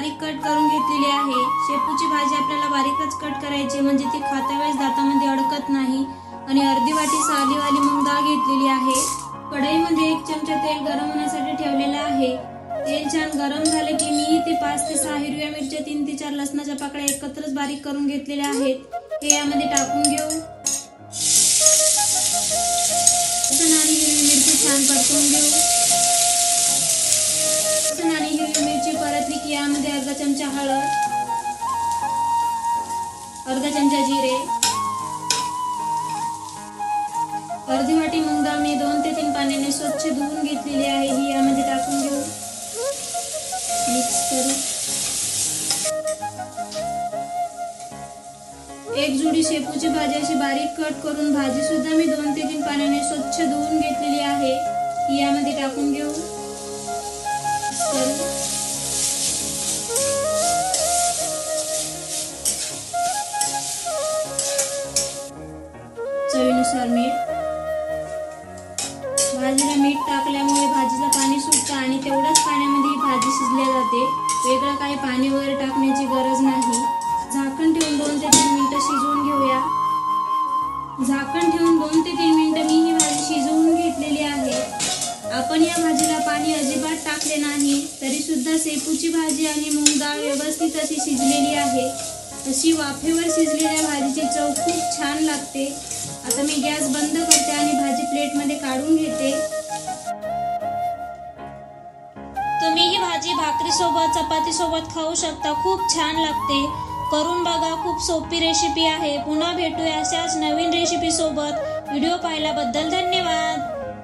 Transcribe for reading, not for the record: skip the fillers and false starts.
बारीक कट करून घेतलेली आहे। शेपूची भाजी आपल्याला बारीकच कट करायची म्हणजे ती खाता वेळेस दातामध्ये अडकत नाही। आणि अर्धी वाटी सालीवाली मूग डाळ घेतलेली आहे। कढईमध्ये 1 चमचा तेल गरम होण्यासाठी ठेवलेलं आहे। तेल छान गरम झाले की मी इथे 5 ते 6 हिरव्या मिरच्या, 3 ते 4 लसणाच्या पाकळ्या एकत्रच बारीक करून घेतलेल्या आहेत। हे यामध्ये टाकून घेऊ। लसूण आणि हिरवी मिरची छान परतून घेऊ। लसूण आणि हिरवी मिरची परतली की यामध्ये अर्धा चमचा हळद, अर्धा चमचा जिरे, अर्धी वाटी मूग डाळ मी 2 ते 3 पाण्याने स्वच्छ धुवून घेतलेली आहे। ही यामध्ये टाकून घेऊ। मिक्स करू। एक जुडी शेपूची भाजी अशी बारीक कट करून भाजी सुद्धा मी 2 ते 3 पाण्याने स्वच्छ धुवून घेतलेली आहे। ही यामध्ये टाकून घेऊ। चवीनुसार मीठ। भाजीला मीठ टाकल्यामुळे भाजीला पाणी सुटतं आणि तेवढ्याच पाण्यामध्ये ही भाजी शिजली जाते। वेगळं काही पाणी वगैरे टाकण्याची गरज नाही। झाकण ठेवून 2 ते 3 मिनिटं शिजवून घेऊया। झाकण ठेवून 2 ते 3 मिनिटं मी ही भाजी शिजवून घेतलेली आहे। आपण या भाजीला पाणी अजिबात टाकले नाही तरी सुद्धा शेपूची भाजी आणि मूग डाळ व्यवस्थित अशी शिजलेली आहे। अशी वाफेवर शिजलेल्या भाजीची चव खूप छान लागते। आता मी गॅस बंद करते आणि भाजी प्लेटमध्ये काढून घेते। तुम्ही ही भाजी भाकरी सोबत, चपाती सोबत खाऊ शकता। खूप छान लागते। करून बघा, खूप सोपी रेसिपी आहे। पुन्हा भेटूया अशाच नवीन रेसिपी सोबत। व्हिडिओ पाहिल्याबद्दल धन्यवाद।